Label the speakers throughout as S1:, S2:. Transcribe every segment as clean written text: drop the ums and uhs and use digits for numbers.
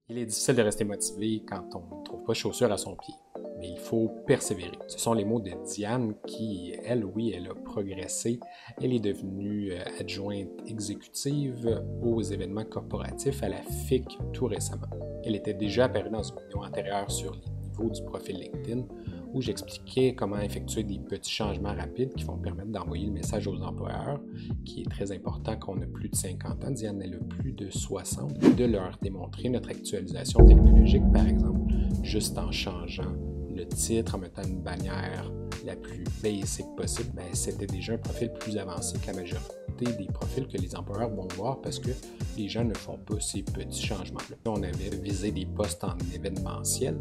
S1: Il est difficile de rester motivé quand on ne trouve pas chaussure à son pied, mais il faut persévérer. Ce sont les mots de Diane qui, elle, oui, elle a progressé. Elle est devenue adjointe exécutive aux événements corporatifs à la FIC tout récemment. Elle était déjà apparue dans une vidéo antérieure sur les niveaux du profil LinkedIn où j'expliquais comment effectuer des petits changements rapides qui vont permettre d'envoyer le message aux employeurs, qui est très important quand on a plus de 50 ans, Diane elle a plus de 60, de leur démontrer notre actualisation technologique, par exemple, juste en changeant le titre, en mettant une bannière la plus basic possible. C'était déjà un profil plus avancé que la majorité des profils que les employeurs vont voir parce que les gens ne font pas ces petits changements-là. On avait visé des postes en événementiel.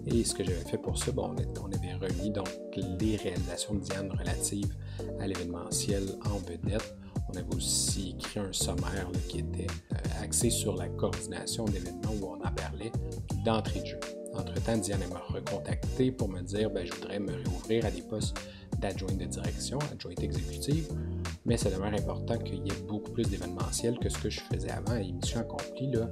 S1: Et ce que j'avais fait pour ça, on avait remis donc les réalisations de Diane relatives à l'événementiel en vedette. On avait aussi écrit un sommaire qui était axé sur la coordination d'événements où on en parlait d'entrée de jeu. Entre-temps, Diane m'a recontacté pour me dire je voudrais me réouvrir à des postes d'adjointe de direction, adjointe exécutive, mais ça demeure important qu'il y ait beaucoup plus d'événementiel que ce que je faisais avant. Et mission accomplie, là,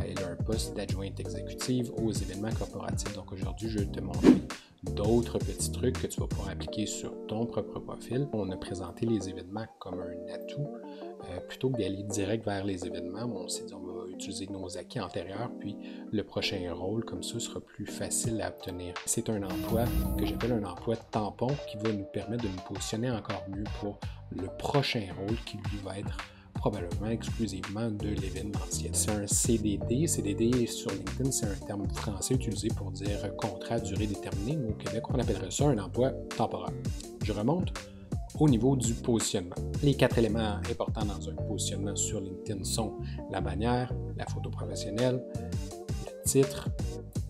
S1: elle a un poste d'adjointe exécutive aux événements corporatifs. Donc aujourd'hui, je vais te montrer d'autres petits trucs que tu vas pouvoir appliquer sur ton propre profil. On a présenté les événements comme un atout. Plutôt que d'aller direct vers les événements, on s'est dit on va utiliser nos acquis antérieurs, puis le prochain rôle, comme ça, sera plus facile à obtenir. C'est un emploi que j'appelle un emploi tampon qui va nous permettre de nous positionner encore mieux pour le prochain rôle qui lui va être probablement exclusivement de l'événementiel. C'est un CDD. CDD sur LinkedIn, c'est un terme français utilisé pour dire contrat à durée déterminée. Au Québec, on appellerait ça un emploi temporaire. Je remonte au niveau du positionnement. Les 4 éléments importants dans un positionnement sur LinkedIn sont la bannière, la photo professionnelle, le titre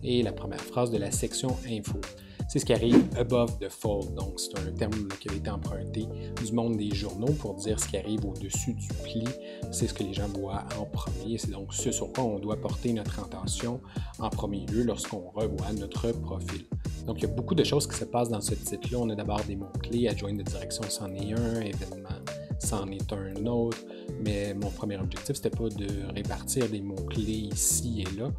S1: et la première phrase de la section info. C'est ce qui arrive above the fold, donc c'est un terme qui a été emprunté du monde des journaux pour dire ce qui arrive au-dessus du pli. C'est ce que les gens voient en premier, c'est donc ce sur quoi on doit porter notre attention en premier lieu lorsqu'on revoit notre profil. Donc il y a beaucoup de choses qui se passent dans ce titre-là. On a d'abord des mots-clés, adjointe de direction c'en est un, événement c'en est un autre, mais mon premier objectif, c'était pas de répartir des mots-clés ici et là.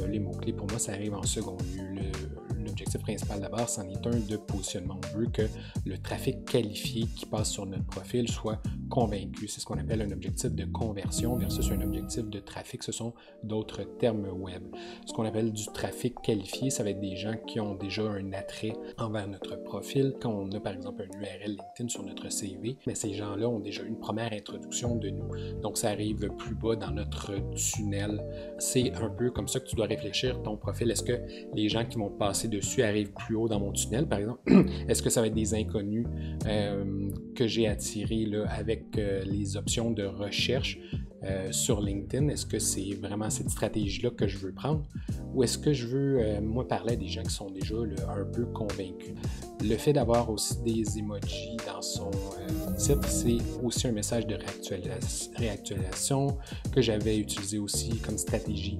S1: Les mots-clés, pour moi, ça arrive en second lieu. L'objectif principal d'abord, c'en est un de positionnement. On veut que le trafic qualifié qui passe sur notre profil soit convaincu. C'est ce qu'on appelle un objectif de conversion versus un objectif de trafic. Ce sont d'autres termes web. Ce qu'on appelle du trafic qualifié, ça va être des gens qui ont déjà un attrait envers notre profil. Quand on a par exemple un URL LinkedIn sur notre CV, mais ces gens-là ont déjà une première introduction de nous. Donc ça arrive plus bas dans notre tunnel. C'est un peu comme ça que tu dois réfléchir ton profil. Est-ce que les gens qui vont passer dessus arrivent plus haut dans mon tunnel, par exemple? Est-ce que ça va être des inconnus que j'ai attirés là, avec les options de recherche sur LinkedIn? Est-ce que c'est vraiment cette stratégie-là que je veux prendre? Ou est-ce que je veux, moi, parler à des gens qui sont déjà un peu convaincus? Le fait d'avoir aussi des emojis dans son titre, c'est aussi un message de réactualisation que j'avais utilisé aussi comme stratégie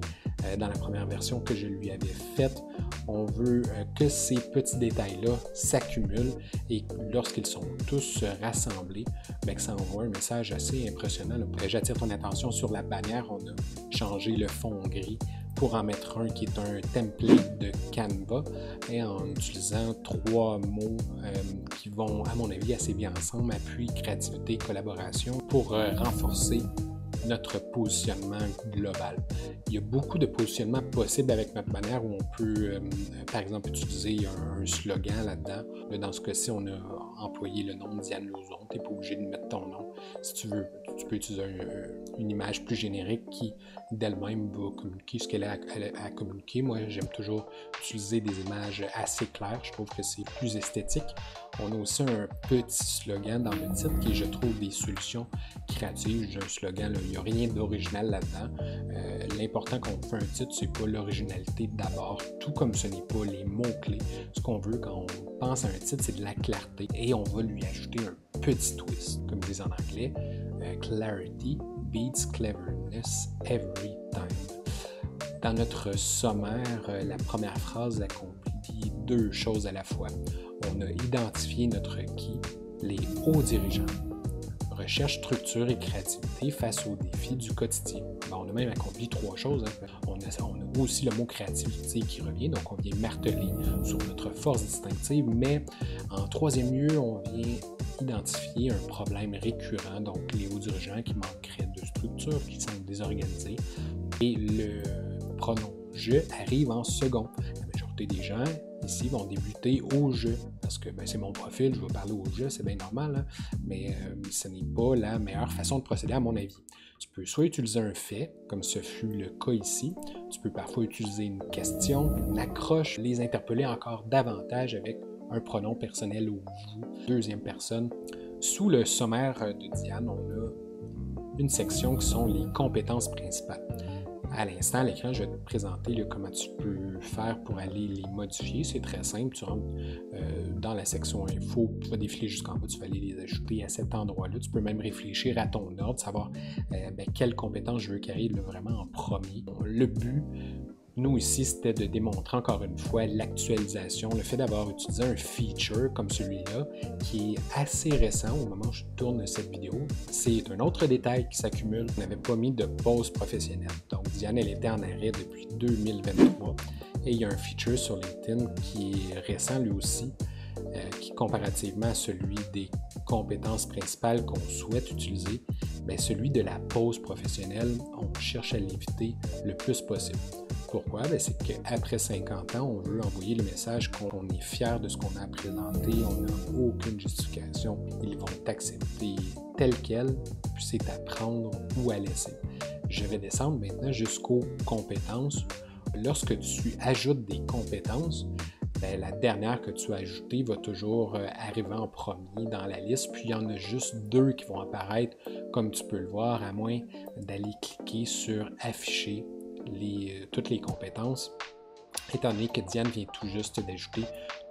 S1: dans la première version que je lui avais faite. On veut que ces petits détails-là s'accumulent et lorsqu'ils sont tous rassemblés, que ça envoie un message assez impressionnant. J'attire ton attention sur la bannière. On a changé le fond gris pour en mettre un qui est un template de Canva et en utilisant 3 mots qui vont, à mon avis, assez bien ensemble: appui, créativité, collaboration, pour renforcer notre positionnement global. Il y a beaucoup de positionnements possibles avec notre bannière où on peut, par exemple, utiliser un slogan là-dedans. Dans ce cas-ci, on a employé le nom de Diane Lauzon. Tu n'es pas obligé de mettre ton nom. Si tu veux, tu peux utiliser une image plus générique qui, d'elle-même, va communiquer ce qu'elle a à communiquer. Moi, j'aime toujours utiliser des images assez claires. Je trouve que c'est plus esthétique. On a aussi un petit slogan dans le titre qui est, je trouve, des solutions créatives. J'ai un slogan, il n'y a rien d'original là-dedans. L'important quand on fait un titre, c'est pas l'originalité d'abord, tout comme ce n'est pas les mots-clés. Ce qu'on veut quand on pense à un titre, c'est de la clarté et on va lui ajouter un petit twist, comme ils disent en anglais. Clarity beats cleverness every time. Dans notre sommaire, la première phrase accomplit 2 choses à la fois. On a identifié notre qui, les hauts dirigeants. Recherche, structure et créativité face aux défis du quotidien. On a même accompli 3 choses. On a voit aussi le mot créativité qui revient, donc on vient marteler sur notre force distinctive, mais en troisième lieu, on vient identifier un problème récurrent, donc les hauts dirigeants qui manqueraient de structure, qui sont désorganisés, et le pronom « je » arrive en second. La majorité des gens ici vont débuter au « je », parce que c'est mon profil, je vais parler au « je », c'est bien normal, hein, mais ce n'est pas la meilleure façon de procéder à mon avis. Tu peux soit utiliser un fait, comme ce fut le cas ici, tu peux parfois utiliser une question, une accroche, les interpeller encore davantage avec un pronom personnel ou vous, deuxième personne. Sous le sommaire de Diane, on a une section qui sont les compétences principales. À l'instant, à l'écran, je vais te présenter comment tu peux faire pour aller les modifier. C'est très simple. Tu rentres dans la section info, tu vas défiler jusqu'en bas, tu vas aller les ajouter à cet endroit-là. Tu peux même réfléchir à ton ordre, savoir quelles compétences je veux qu'il arrive vraiment en premier. Le but, nous ici, c'était de démontrer encore une fois l'actualisation, le fait d'avoir utilisé un feature comme celui-là, qui est assez récent au moment où je tourne cette vidéo. C'est un autre détail qui s'accumule. On n'avait pas mis de pause professionnelle. Donc, Diane, elle était en arrêt depuis 2023. Et il y a un feature sur LinkedIn qui est récent lui aussi, qui comparativement à celui des compétences principales qu'on souhaite utiliser, celui de la pause professionnelle, on cherche à l'éviter le plus possible. Pourquoi? C'est qu'après 50 ans, on veut envoyer le message qu'on est fier de ce qu'on a présenté, on n'a aucune justification, ils vont t'accepter tel quel, puis c'est à prendre ou à laisser. Je vais descendre maintenant jusqu'aux compétences. Lorsque tu ajoutes des compétences, la dernière que tu as ajoutée va toujours arriver en premier dans la liste, puis il y en a juste 2 qui vont apparaître, comme tu peux le voir, à moins d'aller cliquer sur « Afficher » toutes les compétences, étant donné que Diane vient tout juste d'ajouter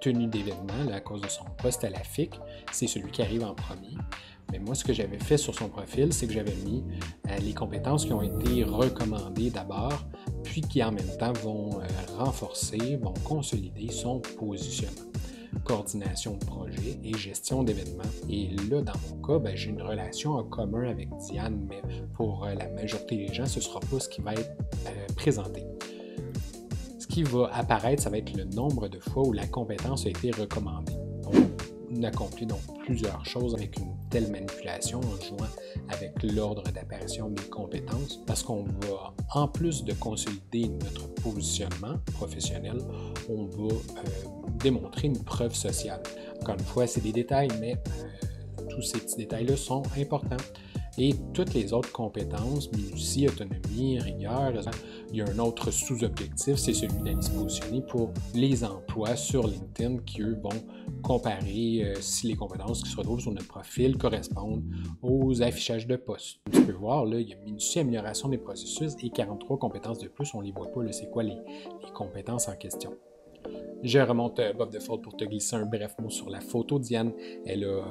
S1: tenue d'événement à cause de son poste à la FIC, c'est celui qui arrive en premier. Mais moi, ce que j'avais fait sur son profil, c'est que j'avais mis les compétences qui ont été recommandées d'abord, puis qui en même temps vont renforcer, vont consolider son positionnement. Coordination de projet et gestion d'événements. Et là, dans mon cas, j'ai une relation en commun avec Diane, mais pour la majorité des gens, ce ne sera pas ce qui va être présenté. Ce qui va apparaître, ça va être le nombre de fois où la compétence a été recommandée. On accomplit donc plusieurs choses avec une telle manipulation en jouant avec l'ordre d'apparition des compétences parce qu'on va, en plus de consolider notre positionnement professionnel, on va démontrer une preuve sociale. Encore une fois, c'est des détails, mais tous ces petits détails-là sont importants. Et toutes les autres compétences, minutie, autonomie, rigueur, il y a un autre sous-objectif, c'est celui d'aller se positionner pour les emplois sur LinkedIn qui, eux, vont comparer si les compétences qui se retrouvent sur notre profil correspondent aux affichages de postes. Tu peux voir, là, il y a minutie, amélioration des processus et 43 compétences de plus, on ne les voit pas, c'est quoi les compétences en question. Je remonte Bob Default pour te glisser un bref mot sur la photo. Diane, elle a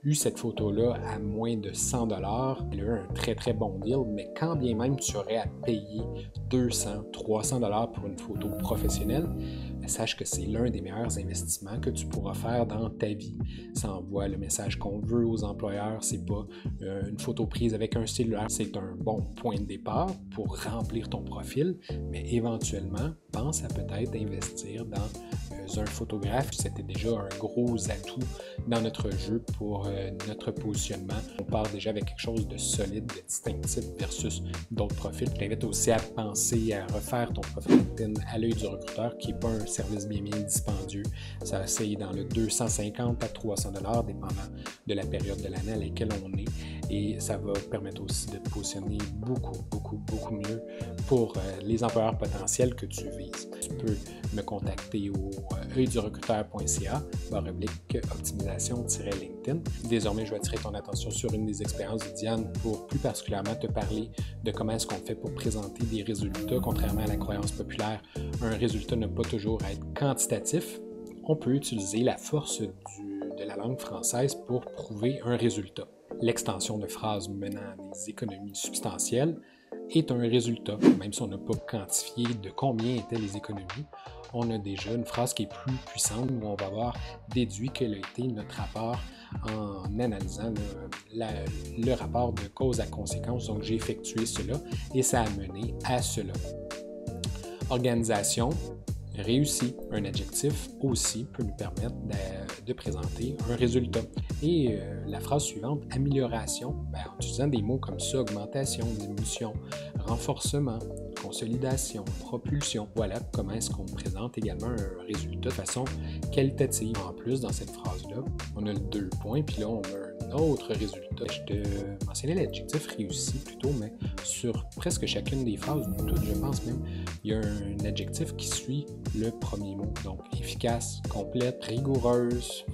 S1: eu cette photo-là à moins de 100 $. Elle a eu un très très bon deal, mais quand bien même tu aurais à payer 200, 300 $ pour une photo professionnelle, sache que c'est l'un des meilleurs investissements que tu pourras faire dans ta vie. Ça envoie le message qu'on veut aux employeurs, c'est pas une photo prise avec un cellulaire, c'est un bon point de départ pour remplir ton profil, mais éventuellement, pense à peut-être investir dans un photographe. C'était déjà un gros atout dans notre jeu pour notre positionnement. On part déjà avec quelque chose de solide, de distinctif versus d'autres profils. Je t'invite aussi à penser à refaire ton profil LinkedIn à l'œil du recruteur, qui n'est pas un service bien dispendieux. Ça va essayer dans le 250 à 300 $, dépendant de la période de l'année à laquelle on est. Et ça va permettre aussi de te positionner beaucoup mieux pour les employeurs potentiels que tu vises. Tu peux me contacter au œildurecruteur.ca/optimisation-LinkedIn. Désormais, je vais attirer ton attention sur une des expériences de Diane pour plus particulièrement te parler de comment est-ce qu'on fait pour présenter des résultats. Contrairement à la croyance populaire, un résultat n'a pas toujours à être quantitatif. On peut utiliser la force de la langue française pour prouver un résultat. L'extension de phrases menant à des économies substantielles est un résultat. Même si on n'a pas quantifié de combien étaient les économies, on a déjà une phrase qui est plus puissante où on va avoir déduit quel a été notre rapport en analysant le rapport de cause à conséquence. Donc, j'ai effectué cela et ça a mené à cela. Organisation, réussi. Un adjectif aussi peut nous permettre de présenter un résultat. Et la phrase suivante, amélioration, en utilisant des mots comme ça, augmentation, diminution, renforcement, consolidation, propulsion. Voilà comment est-ce qu'on présente également un résultat de façon qualitative. En plus, dans cette phrase-là, on a le 2 points, puis là, on a un autre résultat. Je te mentionnais l'adjectif réussi plutôt, mais sur presque chacune des phrases, toutes, je pense même, il y a un adjectif qui suit le premier mot. Donc, efficace, complète, rigoureuse,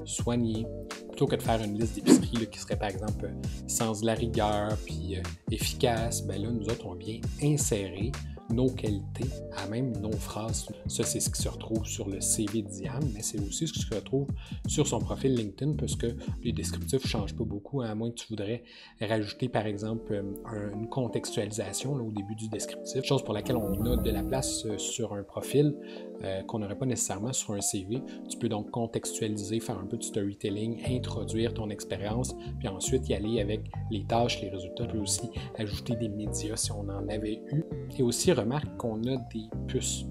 S1: soignée. Plutôt que de faire une liste d'épicerie qui serait par exemple sans de la rigueur puis efficace, là, nous autres, on vient insérer nos qualités à même nos phrases. Ça, c'est ce qui se retrouve sur le CV de Diane, mais c'est aussi ce qui se retrouve sur son profil LinkedIn, parce que les descriptifs ne changent pas beaucoup, à moins que tu voudrais rajouter, par exemple, une contextualisation là, au début du descriptif, chose pour laquelle on a de la place sur un profil qu'on n'aurait pas nécessairement sur un CV. Tu peux donc contextualiser, faire un peu de storytelling, introduire ton expérience, puis ensuite y aller avec les tâches, les résultats. Tu peux aussi ajouter des médias si on en avait eu. Et aussi, remarque qu'on a des puces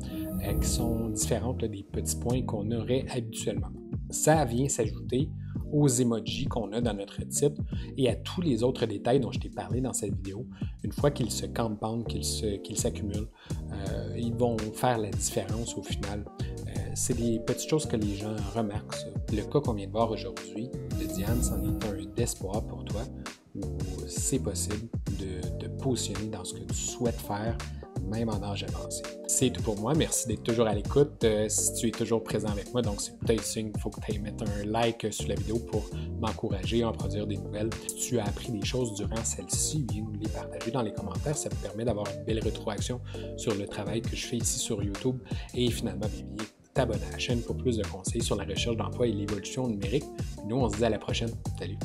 S1: qui sont différentes là, des petits points qu'on aurait habituellement. Ça vient s'ajouter aux emojis qu'on a dans notre titre et à tous les autres détails dont je t'ai parlé dans cette vidéo. Une fois qu'ils se compoundent, qu'ils s'accumulent, ils vont faire la différence au final. C'est des petites choses que les gens remarquent. Ça. Le cas qu'on vient de voir aujourd'hui de Diane, c'en est un d'espoir pour toi, où c'est possible de te positionner dans ce que tu souhaites faire, même en âge avancé. C'est tout pour moi. Merci d'être toujours à l'écoute. Si tu es toujours présent avec moi, donc c'est peut-être signe qu'il faut que tu ailles mettre un like sur la vidéo pour m'encourager à en produire des nouvelles. Si tu as appris des choses durant celle-ci, viens nous les partager dans les commentaires. Ça te permet d'avoir une belle rétroaction sur le travail que je fais ici sur YouTube. Et finalement, viens t'abonner à la chaîne pour plus de conseils sur la recherche d'emploi et l'évolution numérique. Nous, on se dit à la prochaine. Salut!